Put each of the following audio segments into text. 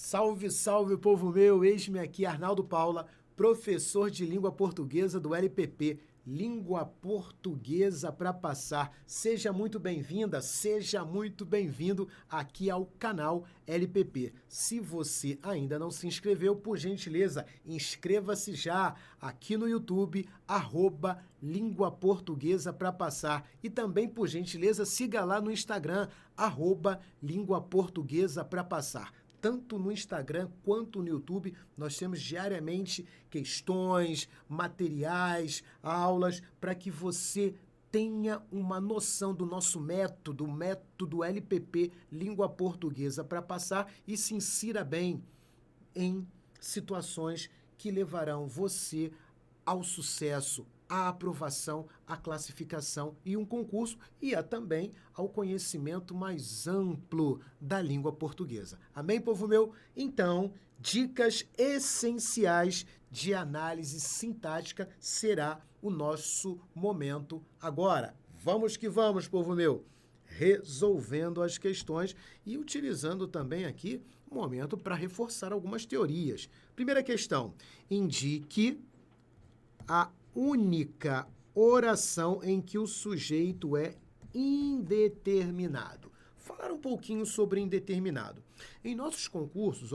Salve, salve, povo meu! Eis-me aqui, Arnaldo Paula, professor de língua portuguesa do LPP. Língua portuguesa para passar. Seja muito bem-vinda, seja muito bem-vindo aqui ao canal LPP. Se você ainda não se inscreveu, por gentileza, inscreva-se já aqui no YouTube, @língua portuguesa para passar. E também, por gentileza, siga lá no Instagram, @língua portuguesa para passar. Tanto no Instagram quanto no YouTube, nós temos diariamente questões, materiais, aulas, para que você tenha uma noção do nosso método, o método LPP, Língua Portuguesa para Passar, e se insira bem em situações que levarão você ao sucesso, à aprovação, à classificação e um concurso e também ao conhecimento mais amplo da língua portuguesa. Amém, povo meu? Então, dicas essenciais de análise sintática será o nosso momento agora. Vamos que vamos, povo meu! Resolvendo as questões e utilizando também aqui um momento para reforçar algumas teorias. Primeira questão, indique a única oração em que o sujeito é indeterminado. Falar um pouquinho sobre indeterminado. Em nossos concursos,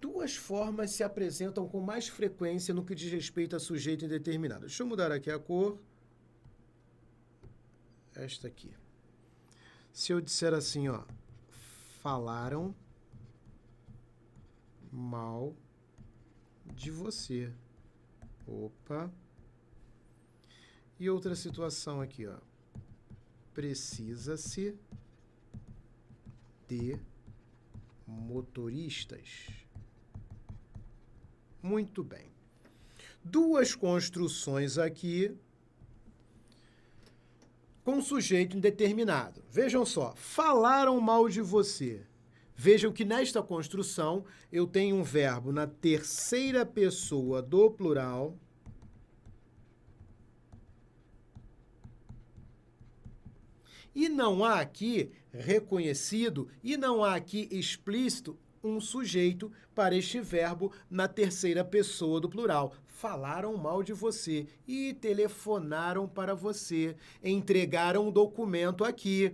duas formas se apresentam com mais frequência no que diz respeito a sujeito indeterminado. Deixa eu mudar aqui a cor. Esta aqui. Se eu disser assim, falaram mal de você. Opa. E outra situação aqui, precisa-se de motoristas. Muito bem. Duas construções aqui com sujeito indeterminado. Vejam só, falaram mal de você. Vejam que nesta construção eu tenho um verbo na terceira pessoa do plural e não há aqui reconhecido e não há aqui explícito um sujeito para este verbo na terceira pessoa do plural. Falaram mal de você e telefonaram para você, entregaram um documento aqui,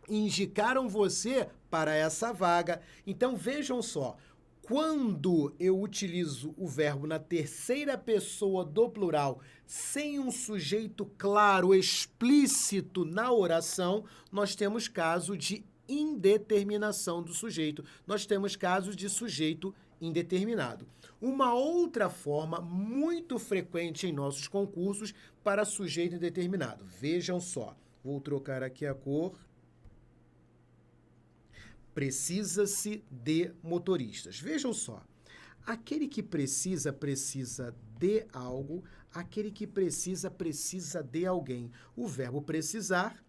indicaram você para essa vaga. Então, vejam só, quando eu utilizo o verbo na terceira pessoa do plural, sem um sujeito claro, explícito na oração, nós temos caso de indeterminação do sujeito. Nós temos casos de sujeito indeterminado. Uma outra forma muito frequente em nossos concursos para sujeito indeterminado. Vejam só, vou trocar aqui a cor. Precisa-se de motoristas. Vejam só, aquele que precisa de algo, aquele que precisa de alguém. O verbo precisar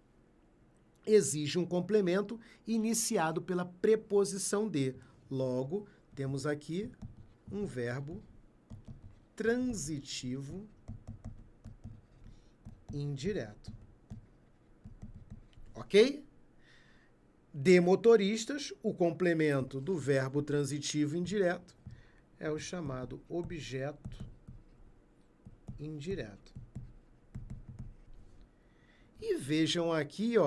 exige um complemento iniciado pela preposição de. Logo, temos aqui um verbo transitivo indireto. Ok? De motoristas, o complemento do verbo transitivo indireto é o chamado objeto indireto. E vejam aqui,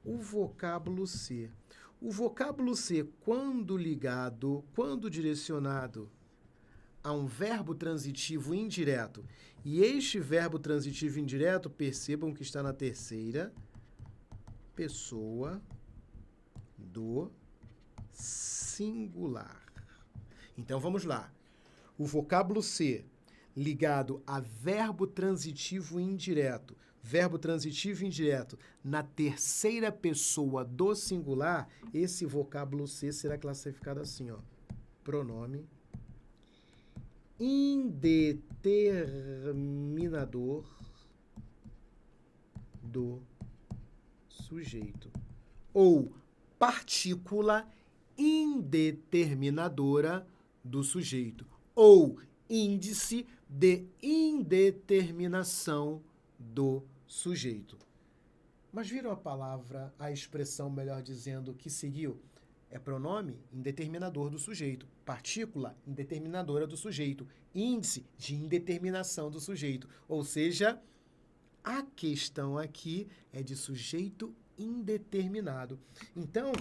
o vocábulo ser. O vocábulo ser, quando ligado, quando direcionado a um verbo transitivo indireto, e este verbo transitivo indireto, percebam que está na terceira pessoa do singular. Então, vamos lá. O vocábulo ser ligado a verbo transitivo indireto na terceira pessoa do singular, esse vocábulo ser será classificado assim, pronome indeterminador do sujeito, ou partícula indeterminadora do sujeito, ou índice de indeterminação do sujeito. Mas viram a expressão, melhor dizendo, que seguiu? É pronome indeterminador do sujeito, partícula indeterminadora do sujeito, índice de indeterminação do sujeito. Ou seja, a questão aqui é de sujeito indeterminado. Então,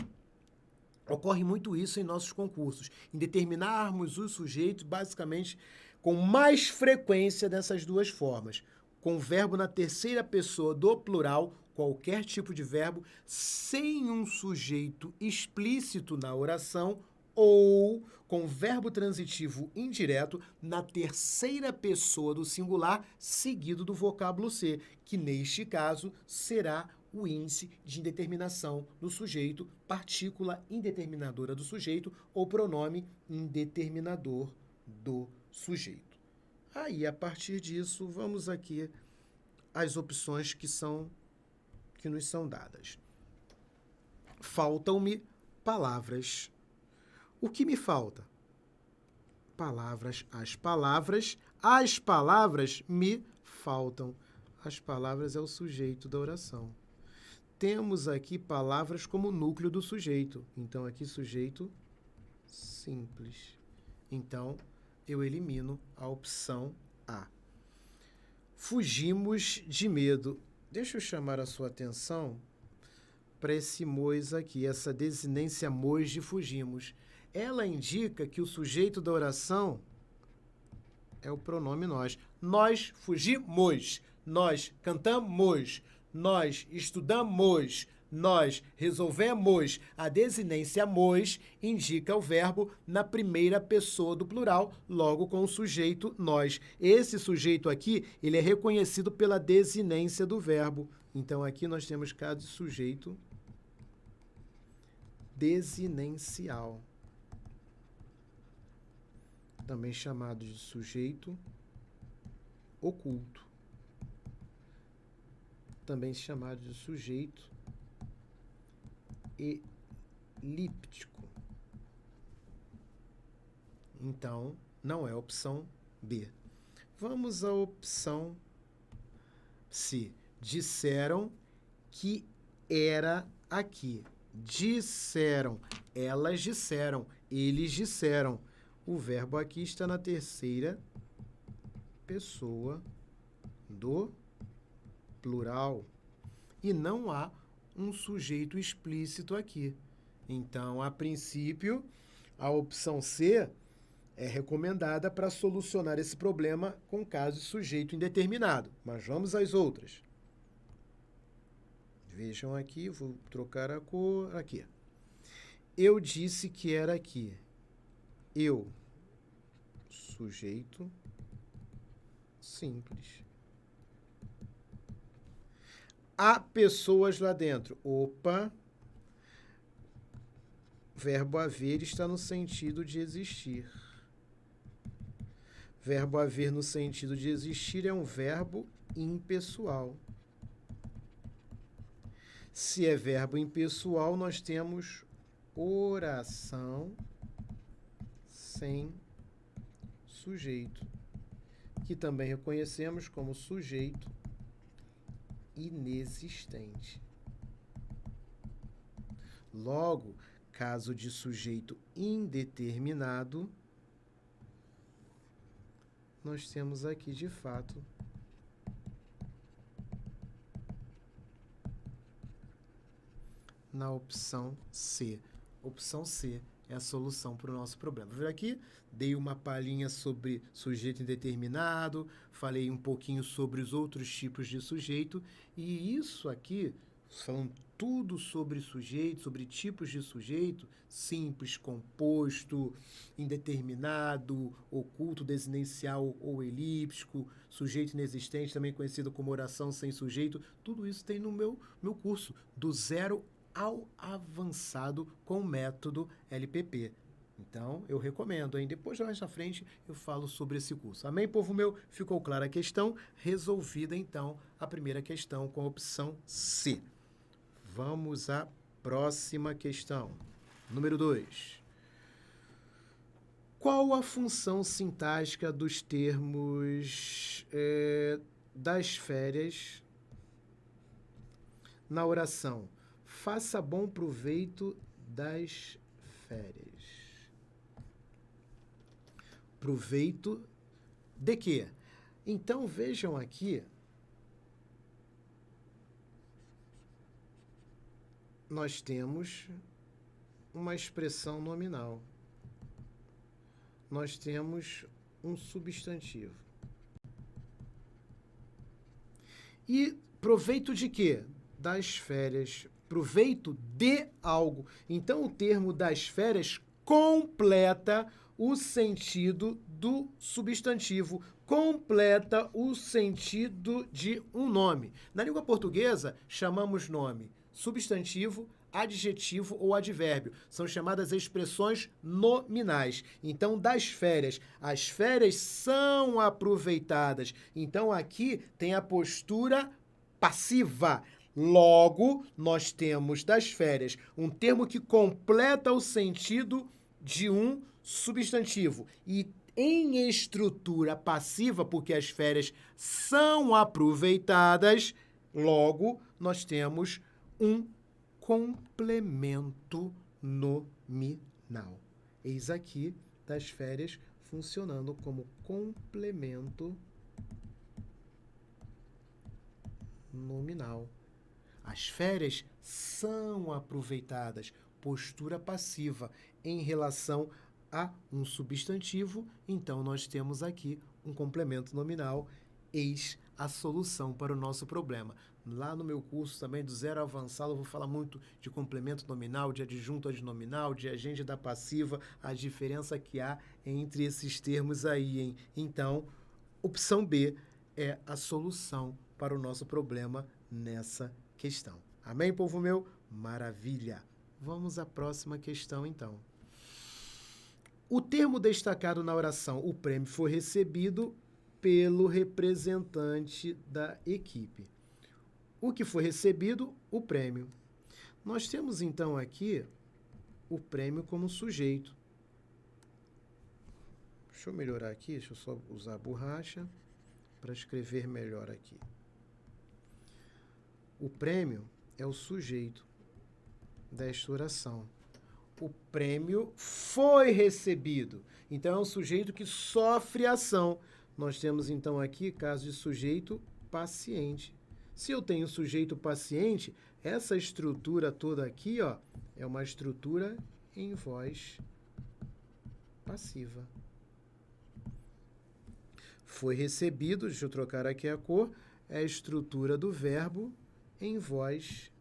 ocorre muito isso em nossos concursos, em determinarmos os sujeitos basicamente com mais frequência dessas duas formas, com o verbo na terceira pessoa do plural, qualquer tipo de verbo, sem um sujeito explícito na oração, ou com verbo transitivo indireto na terceira pessoa do singular, seguido do vocábulo ser, que neste caso será o índice de indeterminação do sujeito, partícula indeterminadora do sujeito ou pronome indeterminador do sujeito. Aí, a partir disso, vamos aqui às opções que nos são dadas. Faltam-me palavras. O que me falta? Palavras. As palavras me faltam. As palavras é o sujeito da oração. Temos aqui palavras como núcleo do sujeito. Então, aqui sujeito simples. Então, eu elimino a opção A. Fugimos de medo. Deixa eu chamar a sua atenção para esse mois aqui, essa desinência mois de fugimos. Ela indica que o sujeito da oração é o pronome nós. Nós fugimos, nós cantamos, nós estudamos, nós resolvemos. A desinência mos indica o verbo na primeira pessoa do plural, logo com o sujeito nós. Esse sujeito aqui, ele é reconhecido pela desinência do verbo. Então, aqui nós temos caso de sujeito desinencial, também chamado de sujeito oculto, também chamado de sujeito elíptico. Então, não é a opção B. Vamos à opção C. Disseram que era aqui. Disseram, elas disseram, eles disseram. O verbo aqui está na terceira pessoa do plural. E não há um sujeito explícito aqui. Então, a princípio, a opção C é recomendada para solucionar esse problema com caso de sujeito indeterminado. Mas vamos às outras. Vejam aqui, vou trocar a cor aqui. Eu disse que era aqui. Eu, sujeito simples. Há pessoas lá dentro. Opa! Verbo haver está no sentido de existir. Verbo haver no sentido de existir é um verbo impessoal. Se é verbo impessoal, nós temos oração sem sujeito, que também reconhecemos como sujeito inexistente. Logo, caso de sujeito indeterminado, nós temos aqui, de fato, na opção C. Opção C é a solução para o nosso problema. Vou ver aqui, dei uma palhinha sobre sujeito indeterminado, falei um pouquinho sobre os outros tipos de sujeito, e isso aqui, falando tudo sobre sujeito, sobre tipos de sujeito, simples, composto, indeterminado, oculto, desinencial ou elíptico, sujeito inexistente, também conhecido como oração sem sujeito, tudo isso tem no meu curso, do zero ao avançado com o método LPP. Então, eu recomendo, hein? Depois, mais na frente, eu falo sobre esse curso. Amém, povo meu? Ficou clara a questão? Resolvida, então, a primeira questão com a opção C. Vamos à próxima questão. Número 2. Qual a função sintática dos termos das férias na oração? Faça bom proveito das férias. Proveito de quê? Então, vejam aqui, nós temos uma expressão nominal. Nós temos um substantivo. E proveito de quê? Das férias. Proveito de algo. Então, o termo das férias completa o sentido do substantivo, completa o sentido de um nome. Na língua portuguesa, chamamos nome substantivo, adjetivo ou advérbio. São chamadas expressões nominais. Então, das férias. As férias são aproveitadas. Então, aqui tem a postura passiva. Logo, nós temos das férias um termo que completa o sentido de um substantivo. E em estrutura passiva, porque as férias são aproveitadas, logo, nós temos um complemento nominal. Eis aqui das férias funcionando como complemento nominal. As férias são aproveitadas, postura passiva, em relação a um substantivo, então nós temos aqui um complemento nominal, eis a solução para o nosso problema. Lá no meu curso também, do zero avançado, eu vou falar muito de complemento nominal, de adjunto adnominal, de agente da passiva, a diferença que há entre esses termos aí, hein? Então, opção B é a solução para o nosso problema nessa questão. Amém, povo meu? Maravilha! Vamos à próxima questão, então. O termo destacado na oração, o prêmio foi recebido pelo representante da equipe. O que foi recebido? O prêmio. Nós temos, então, aqui o prêmio como sujeito. Deixa eu melhorar aqui, deixa eu só usar a borracha para escrever melhor aqui. O prêmio é o sujeito desta oração. O prêmio foi recebido. Então, é um sujeito que sofre ação. Nós temos, então, aqui caso de sujeito paciente. Se eu tenho sujeito paciente, essa estrutura toda aqui, ó, é uma estrutura em voz passiva. Foi recebido, deixa eu trocar aqui a cor, é a estrutura do verbo em voz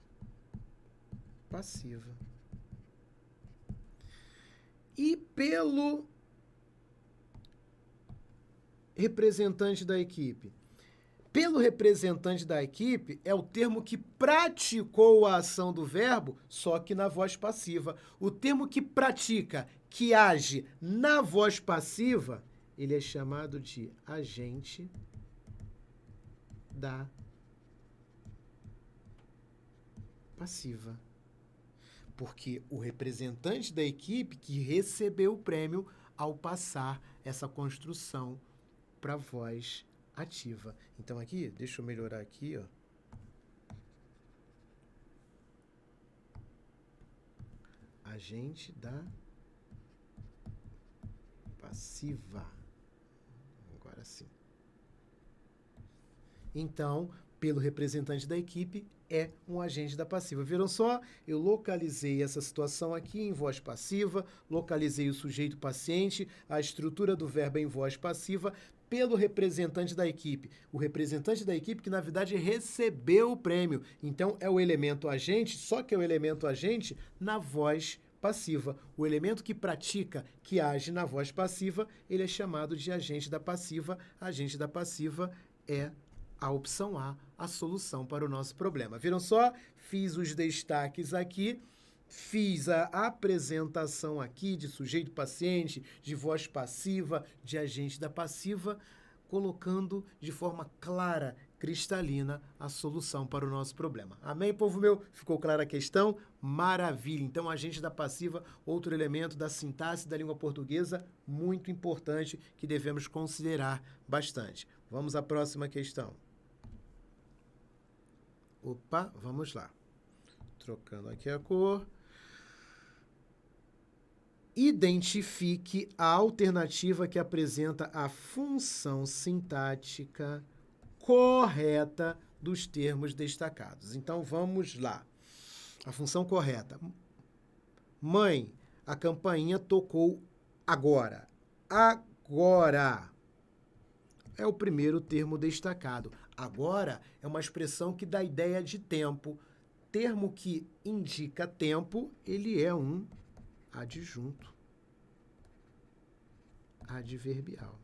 passiva. E pelo representante da equipe? Pelo representante da equipe é o termo que praticou a ação do verbo, só que na voz passiva. O termo que pratica, que age na voz passiva, ele é chamado de agente da passiva. Porque o representante da equipe que recebeu o prêmio ao passar essa construção para a voz ativa. Então aqui, deixa eu melhorar aqui, ó. Agente da passiva. Agora sim. Então, pelo representante da equipe, é um agente da passiva. Viram só? Eu localizei essa situação aqui em voz passiva, localizei o sujeito paciente, a estrutura do verbo em voz passiva, pelo representante da equipe. O representante da equipe que, na verdade, recebeu o prêmio. Então, é o elemento agente, só que é o elemento agente na voz passiva. O elemento que pratica, que age na voz passiva, ele é chamado de agente da passiva. Agente da passiva é a opção A, a solução para o nosso problema. Viram só? Fiz os destaques aqui, fiz a apresentação aqui de sujeito paciente, de voz passiva, de agente da passiva, colocando de forma clara, cristalina a solução para o nosso problema. Amém, povo meu? Ficou clara a questão? Maravilha! Então, agente da passiva, outro elemento da sintaxe da língua portuguesa, muito importante, que devemos considerar bastante. Vamos à próxima questão. Opa, vamos lá. Trocando aqui a cor. Identifique a alternativa que apresenta a função sintática correta dos termos destacados. Então, vamos lá. A função correta. Mãe, a campainha tocou agora. Agora. É o primeiro termo destacado. Agora é uma expressão que dá ideia de tempo. Termo que indica tempo, ele é um adjunto adverbial.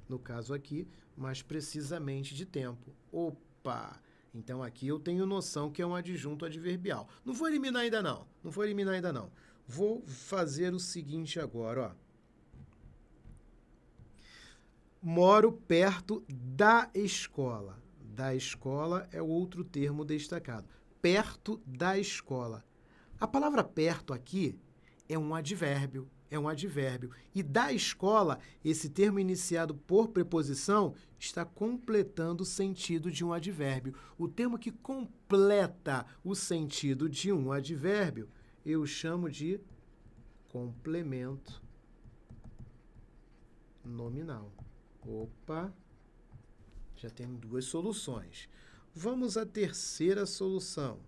No caso aqui, mais precisamente de tempo. Opa! Então aqui eu tenho noção que é um adjunto adverbial. Não vou eliminar ainda não. Não vou eliminar ainda não. Vou fazer o seguinte agora, ó. Moro perto da escola. Da escola é o outro termo destacado. Perto da escola. A palavra perto aqui é um advérbio. É um advérbio. E da escola, esse termo iniciado por preposição está completando o sentido de um advérbio. O termo que completa o sentido de um advérbio, eu chamo de complemento nominal. Opa! Já tem duas soluções. Vamos à terceira solução.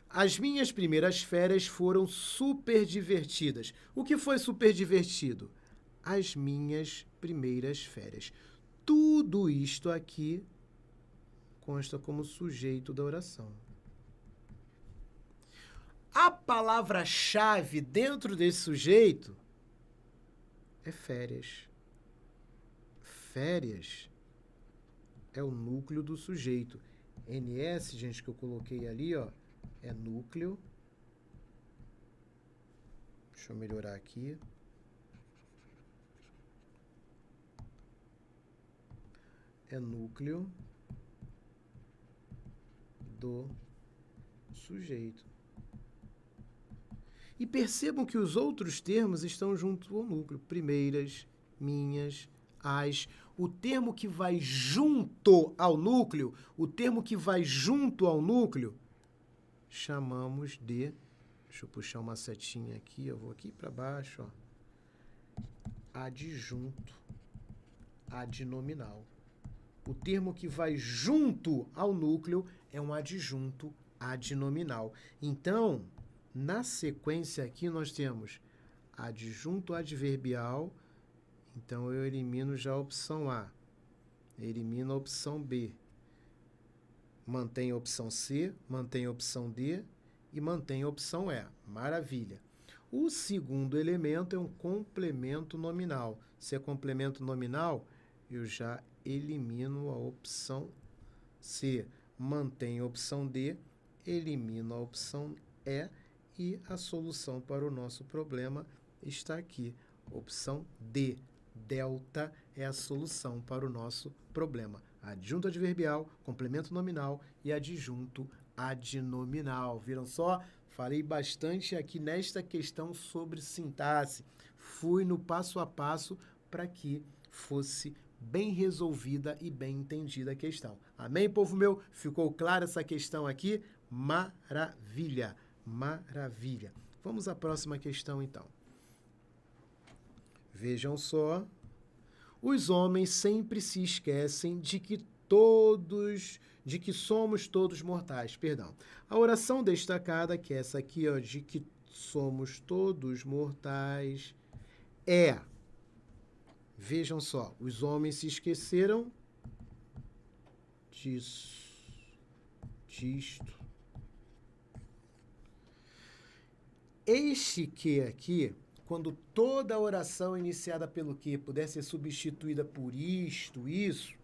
As minhas primeiras férias foram super divertidas. O que foi super divertido? As minhas primeiras férias. Tudo isto aqui consta como sujeito da oração. A palavra-chave dentro desse sujeito é férias. Férias é o núcleo do sujeito. NS, gente, que eu coloquei ali, ó, é núcleo. Deixa eu melhorar aqui. É núcleo do sujeito. E percebam que os outros termos estão junto ao núcleo. Primeiras, minhas, as. O termo que vai junto ao núcleo, chamamos de... Deixa eu puxar uma setinha aqui, eu vou aqui para baixo, ó. Adjunto adnominal. O termo que vai junto ao núcleo é um adjunto adnominal. Então, na sequência aqui, nós temos adjunto adverbial. Então, eu elimino já a opção A. Elimino a opção B. Mantenho a opção C, mantenho a opção D e mantenho a opção E. Maravilha. O segundo elemento é um complemento nominal. Se é complemento nominal, eu já elimino a opção C. Mantenho a opção D, elimino a opção E a solução para o nosso problema está aqui. Opção D. Delta é a solução para o nosso problema. Adjunto adverbial, complemento nominal e adjunto adnominal. Viram só? Falei bastante aqui nesta questão sobre sintaxe. Fui no passo a passo para que fosse bem resolvida e bem entendida a questão. Amém, povo meu? Ficou clara essa questão aqui? Maravilha! Maravilha! Vamos à próxima questão, então. Vejam só. Os homens sempre se esquecem de que somos todos mortais. Perdão. A oração destacada, que é essa aqui, ó, de que somos todos mortais, é... Vejam só, os homens se esqueceram disto. Este que aqui, quando toda a oração iniciada pelo que puder ser substituída por isto, isso,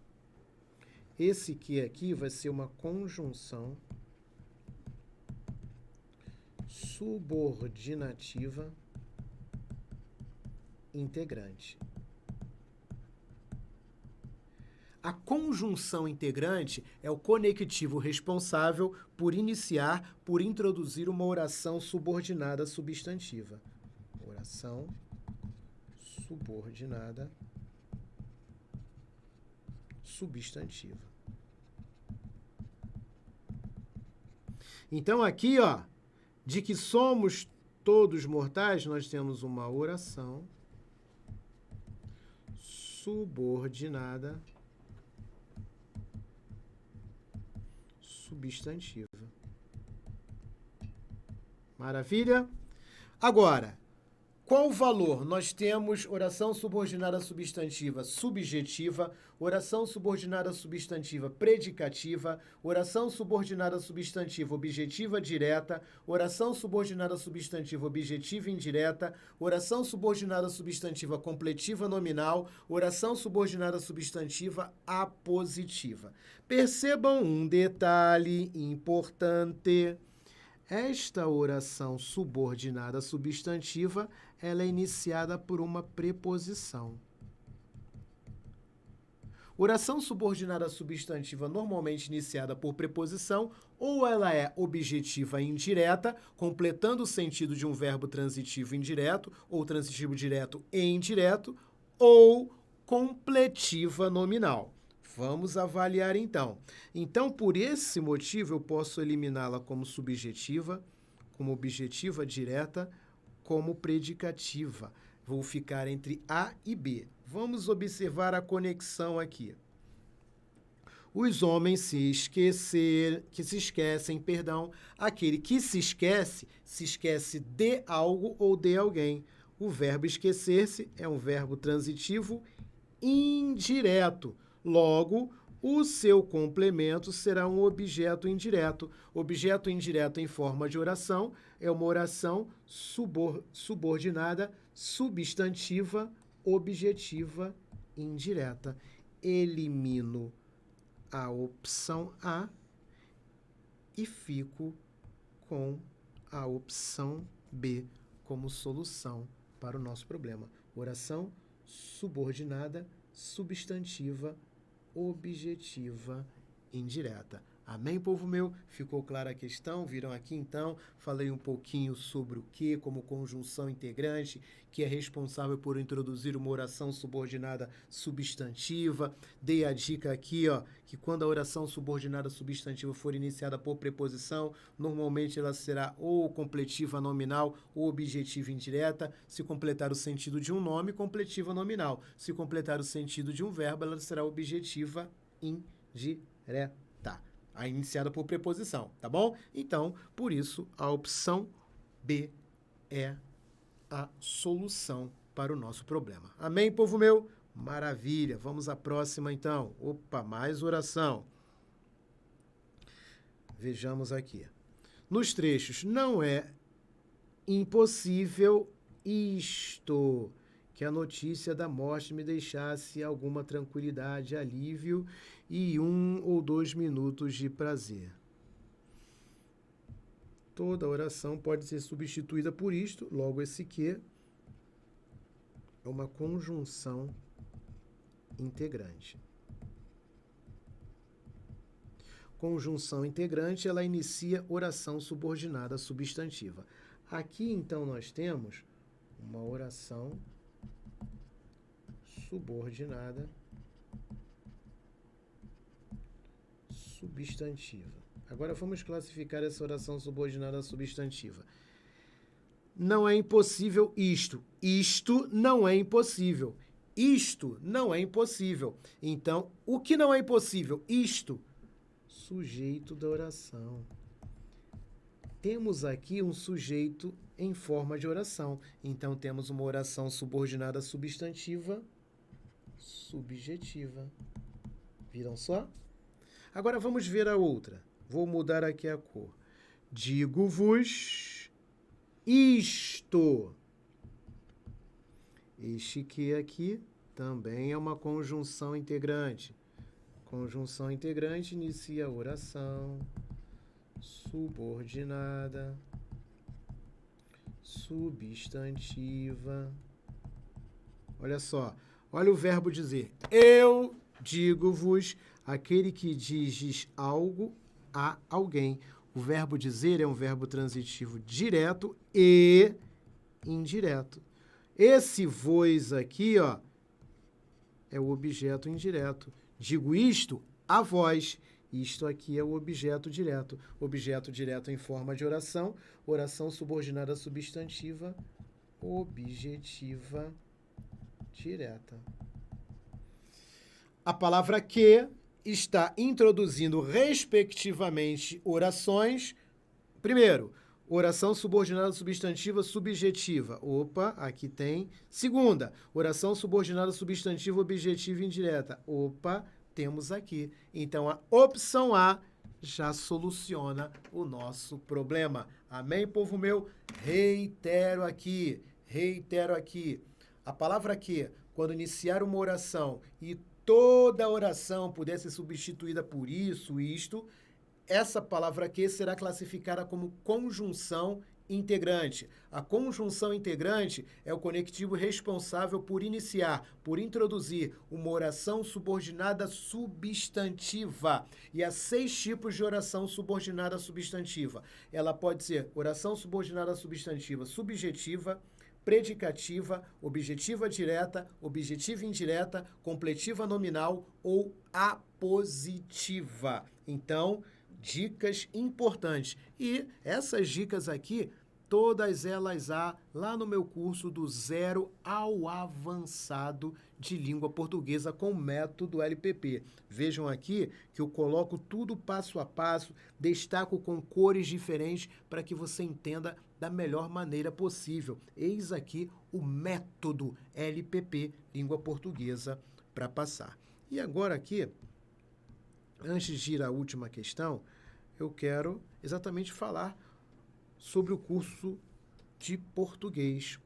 esse que aqui vai ser uma conjunção subordinativa integrante. A conjunção integrante é o conectivo responsável por iniciar, por introduzir uma oração subordinada substantiva. Oração subordinada substantiva. Então aqui, ó, de que somos todos mortais, nós temos uma oração subordinada substantiva. Maravilha? Agora, qual o valor? Nós temos oração subordinada substantiva subjetiva, oração subordinada substantiva predicativa, oração subordinada substantiva objetiva direta, oração subordinada substantiva objetiva indireta, oração subordinada substantiva completiva nominal, oração subordinada substantiva apositiva. Percebam um detalhe importante. Esta oração subordinada substantiva, ela é iniciada por uma preposição. Oração subordinada substantiva normalmente iniciada por preposição, ou ela é objetiva indireta, completando o sentido de um verbo transitivo indireto, ou transitivo direto e indireto, ou completiva nominal. Vamos avaliar então. Então, por esse motivo, eu posso eliminá-la como subjetiva, como objetiva direta, como predicativa. Vou ficar entre A e B. Vamos observar a conexão aqui. Os homens se esquecem, aquele que se esquece de algo ou de alguém. O verbo esquecer-se é um verbo transitivo indireto. Logo, o seu complemento será um objeto indireto. Objeto indireto em forma de oração é uma oração subordinada, substantiva, objetiva, indireta. Elimino a opção A e fico com a opção B como solução para o nosso problema. Oração subordinada, substantiva, objetiva, indireta. Amém, povo meu? Ficou clara a questão? Viram aqui, então? Falei um pouquinho sobre o que, como conjunção integrante, que é responsável por introduzir uma oração subordinada substantiva. Dei a dica aqui, ó, que quando a oração subordinada substantiva for iniciada por preposição, normalmente ela será ou completiva nominal ou objetiva indireta. Se completar o sentido de um nome, completiva nominal. Se completar o sentido de um verbo, ela será objetiva indireta. A iniciada por preposição, tá bom? Então, por isso, a opção B é a solução para o nosso problema. Amém, povo meu? Maravilha. Vamos à próxima, então. Opa, mais oração. Vejamos aqui. Nos trechos, não é impossível isto, que a notícia da morte me deixasse alguma tranquilidade, alívio e 1 ou 2 minutos de prazer. Toda oração pode ser substituída por isto, logo esse que é uma conjunção integrante. Conjunção integrante, ela inicia oração subordinada substantiva. Aqui, então, nós temos uma oração subordinada substantiva. Agora vamos classificar essa oração subordinada substantiva. Não é impossível isto. Isto não é impossível. Isto não é impossível. Então, o que não é impossível? Isto. Sujeito da oração. Temos aqui um sujeito em forma de oração. Então, temos uma oração subordinada substantiva subjetiva. Viram só? Agora vamos ver a outra. Vou mudar aqui a cor. Digo-vos isto. Este que aqui também é uma conjunção integrante. Conjunção integrante inicia a oração subordinada substantiva. Olha só. Olha o verbo dizer. Eu Digo-vos, aquele que diz algo a alguém. O verbo dizer é um verbo transitivo direto e indireto. Esse vos aqui, ó, é o objeto indireto. Digo isto a vós. Isto aqui é o objeto direto. Objeto direto em forma de oração. Oração subordinada substantiva, objetiva direta. A palavra que está introduzindo, respectivamente, orações. Primeiro, oração subordinada substantiva subjetiva. Opa, aqui tem. Segunda, oração subordinada substantiva objetiva indireta. Opa, temos aqui. Então, a opção A já soluciona o nosso problema. Amém, povo meu? Reitero aqui. A palavra que, quando iniciar uma oração e toda oração puder ser substituída por isso, isto, essa palavra que será classificada como conjunção integrante. A conjunção integrante é o conectivo responsável por iniciar, por introduzir uma oração subordinada substantiva. E há 6 tipos de oração subordinada substantiva. Ela pode ser oração subordinada substantiva subjetiva, predicativa, objetiva direta, objetiva indireta, completiva nominal ou apositiva. Então, dicas importantes. E essas dicas aqui, todas elas há lá no meu curso do 0 ao avançado de língua portuguesa com o método LPP. Vejam aqui que eu coloco tudo passo a passo, destaco com cores diferentes para que você entenda da melhor maneira possível. Eis aqui o método LPP, língua portuguesa, para passar. E agora aqui, antes de ir à última questão, eu quero exatamente falar sobre o curso de português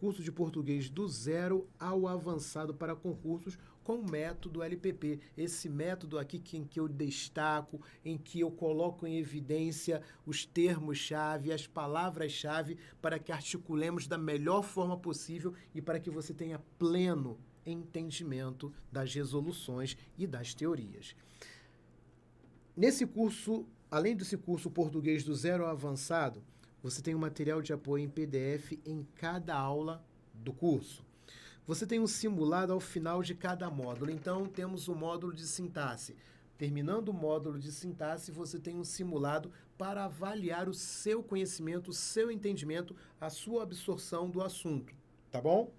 do 0 ao avançado para concursos com o método LPP. Esse método aqui em que eu destaco, em que eu coloco em evidência os termos-chave, as palavras-chave, para que articulemos da melhor forma possível e para que você tenha pleno entendimento das resoluções e das teorias. Nesse curso, além desse curso português do 0 ao avançado, você tem um material de apoio em PDF em cada aula do curso. Você tem um simulado ao final de cada módulo. Então, temos o módulo de sintaxe. Terminando o módulo de sintaxe, você tem um simulado para avaliar o seu conhecimento, o seu entendimento, a sua absorção do assunto. Tá bom?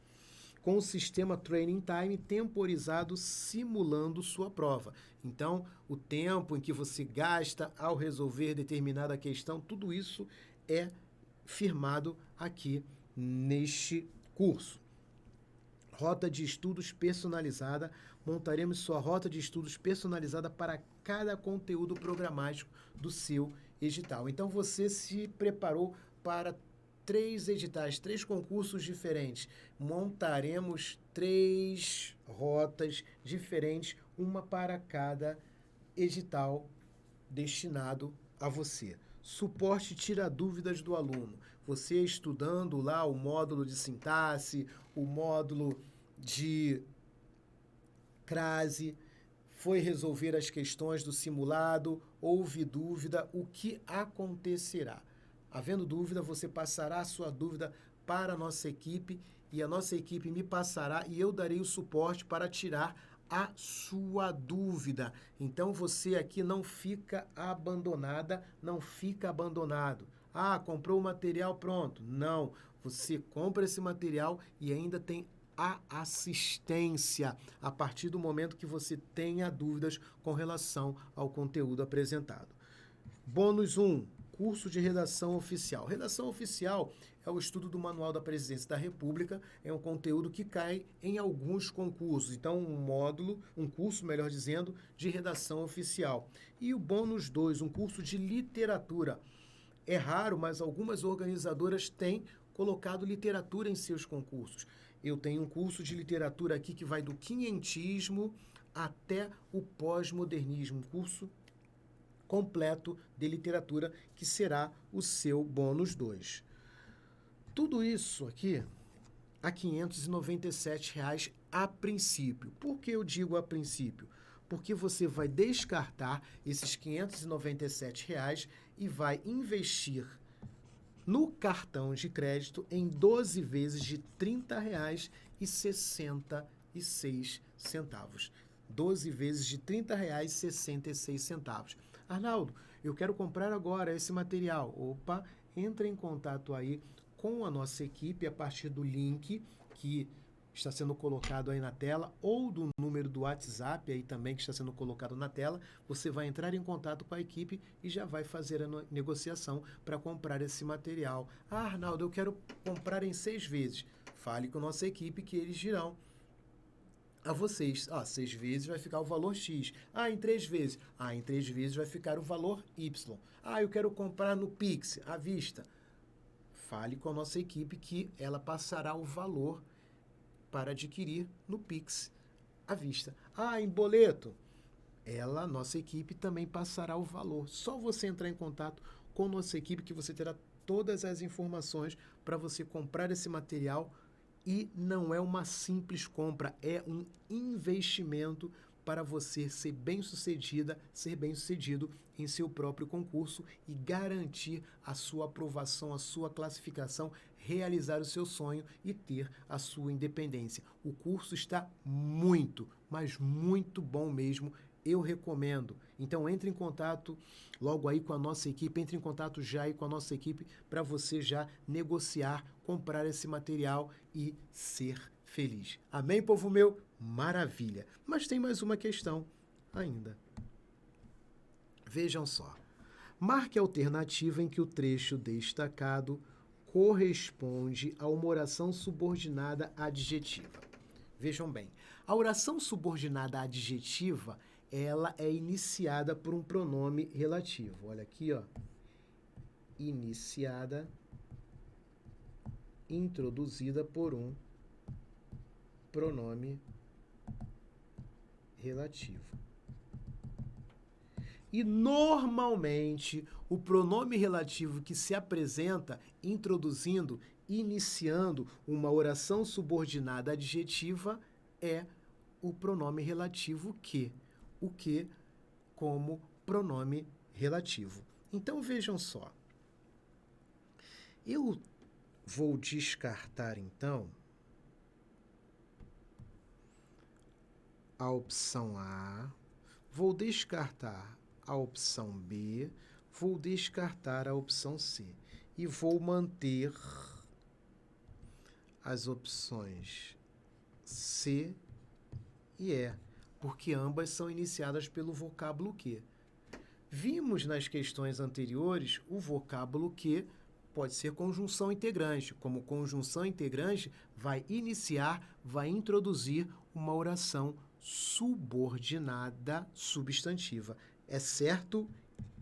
Com o sistema Training Time temporizado simulando sua prova. Então, o tempo em que você gasta ao resolver determinada questão, tudo isso é firmado aqui neste curso. Rota de estudos personalizada. Montaremos sua rota de estudos personalizada para cada conteúdo programático do seu edital. Então, você se preparou para 3 editais, 3 concursos diferentes. Montaremos 3 rotas diferentes, uma para cada edital destinado a você. Suporte tira dúvidas do aluno. Você estudando lá o módulo de sintaxe, o módulo de crase, foi resolver as questões do simulado, houve dúvida, o que acontecerá? Havendo dúvida, você passará a sua dúvida para a nossa equipe e a nossa equipe me passará e eu darei o suporte para tirar a sua dúvida. Então, você aqui não fica abandonada, não fica abandonado. Ah, comprou o material, pronto. Não, você compra esse material e ainda tem a assistência a partir do momento que você tenha dúvidas com relação ao conteúdo apresentado. Bônus 1. Curso de redação oficial. Redação oficial é o estudo do Manual da Presidência da República, é um conteúdo que cai em alguns concursos. Então, um curso, melhor dizendo, de redação oficial. E o bônus 2, um curso de literatura. É raro, mas algumas organizadoras têm colocado literatura em seus concursos. Eu tenho um curso de literatura aqui que vai do quinhentismo até o pós-modernismo, um curso completo de literatura, que será o seu bônus 2. Tudo isso aqui a R$ 597 a princípio. Por que eu digo a princípio? porque você vai descartar esses R$ 597 e vai investir no cartão de crédito em 12 vezes de R$ 30,66. 12 vezes de R$ 30,66. Arnaldo, eu quero comprar agora esse material. Opa, entra em contato aí com a nossa equipe a partir do link que está sendo colocado aí na tela ou do número do WhatsApp aí também que está sendo colocado na tela. Você vai entrar em contato com a equipe e já vai fazer a negociação para comprar esse material. Ah, Arnaldo, eu quero comprar em 6 vezes. Fale com a nossa equipe que eles dirão a vocês. 6 vezes vai ficar o valor X. Em 3 vezes. Em 3 vezes vai ficar o valor Y. Eu quero comprar no Pix, à vista. Fale com a nossa equipe que ela passará o valor para adquirir no Pix, à vista. Em boleto. Nossa equipe também passará o valor. Só você entrar em contato com a nossa equipe que você terá todas as informações para você comprar esse material. E não é uma simples compra, é um investimento para você ser bem-sucedido em seu próprio concurso e garantir a sua aprovação, a sua classificação, realizar o seu sonho e ter a sua independência. O curso está muito, mas muito bom mesmo. Eu recomendo. Então, entre em contato logo aí com a nossa equipe, entre em contato já aí com a nossa equipe para você já negociar, comprar esse material e ser feliz. Amém, povo meu? Maravilha! Mas tem mais uma questão ainda. Vejam só. Marque a alternativa em que o trecho destacado corresponde a uma oração subordinada adjetiva. Vejam bem, a oração subordinada adjetiva ela é iniciada por um pronome relativo. Olha aqui, ó. Iniciada, introduzida por um pronome relativo. E, normalmente, o pronome relativo que se apresenta introduzindo, iniciando uma oração subordinada adjetiva é o pronome relativo que. O que como pronome relativo. Então, vejam só. Eu vou descartar, então, a opção A, vou descartar a opção B, vou descartar a opção C e vou manter as opções C e E, porque ambas são iniciadas pelo vocábulo que. Vimos nas questões anteriores o vocábulo que pode ser conjunção integrante. Como conjunção integrante, vai iniciar, vai introduzir uma oração subordinada substantiva. É certo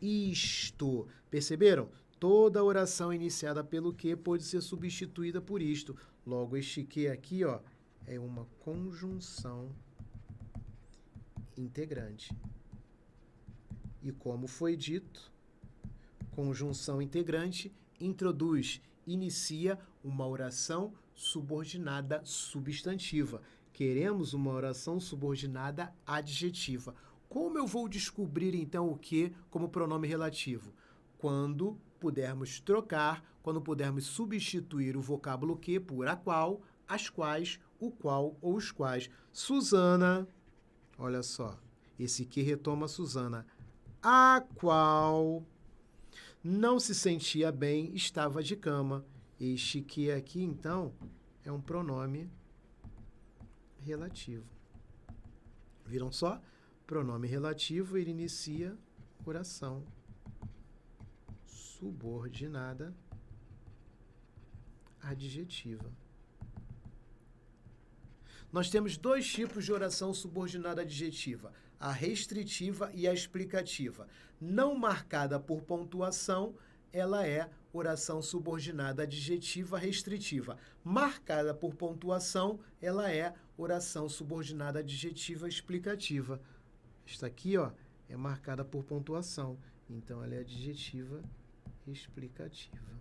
isto. Perceberam? Toda oração iniciada pelo que pode ser substituída por isto. Logo, este que aqui, ó, é uma conjunção integrante. E como foi dito, conjunção integrante introduz, inicia uma oração subordinada substantiva. Queremos uma oração subordinada adjetiva. Como eu vou descobrir, então, o que como pronome relativo? Quando pudermos trocar, quando pudermos substituir o vocábulo que por a qual, as quais, o qual ou os quais. Suzana, olha só, esse que retoma Suzana. A qual não se sentia bem, estava de cama. Este que aqui, então, é um pronome relativo. Viram só? Pronome relativo, ele inicia oração subordinada adjetiva. Nós temos dois tipos de oração subordinada adjetiva, a restritiva e a explicativa. Não marcada por pontuação, ela é oração subordinada adjetiva restritiva. Marcada por pontuação, ela é oração subordinada adjetiva explicativa. Esta aqui, ó, é marcada por pontuação, então ela é adjetiva explicativa.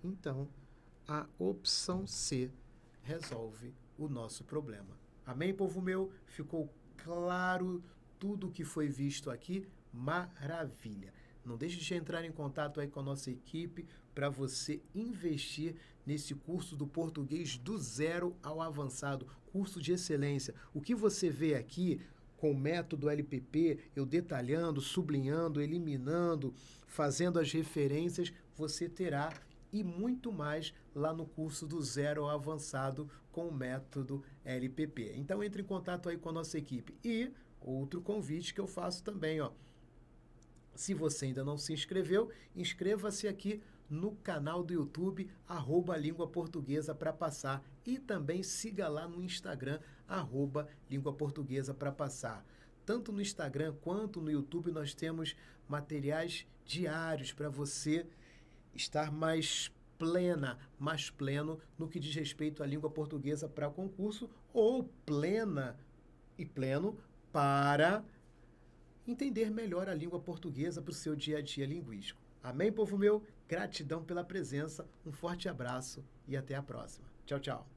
Então, a opção C resolve o nosso problema. Amém, povo meu? Ficou claro tudo que foi visto aqui, maravilha. Não deixe de entrar em contato aí com a nossa equipe para você investir nesse curso do português do zero ao avançado, curso de excelência. O que você vê aqui com o método LPP, eu detalhando, sublinhando, eliminando, fazendo as referências, você terá e muito mais lá no curso do zero ao avançado com o método LPP. Então entre em contato aí com a nossa equipe. E outro convite que eu faço também, ó. Se você ainda não se inscreveu, inscreva-se aqui no canal do YouTube, @Língua Portuguesa para Passar. E também siga lá no Instagram, @Língua Portuguesa para Passar. Tanto no Instagram quanto no YouTube nós temos materiais diários para você estar mais pleno no que diz respeito à língua portuguesa para concurso ou pleno para entender melhor a língua portuguesa para o seu dia a dia linguístico. Amém, povo meu? Gratidão pela presença, um forte abraço e até a próxima. Tchau, tchau.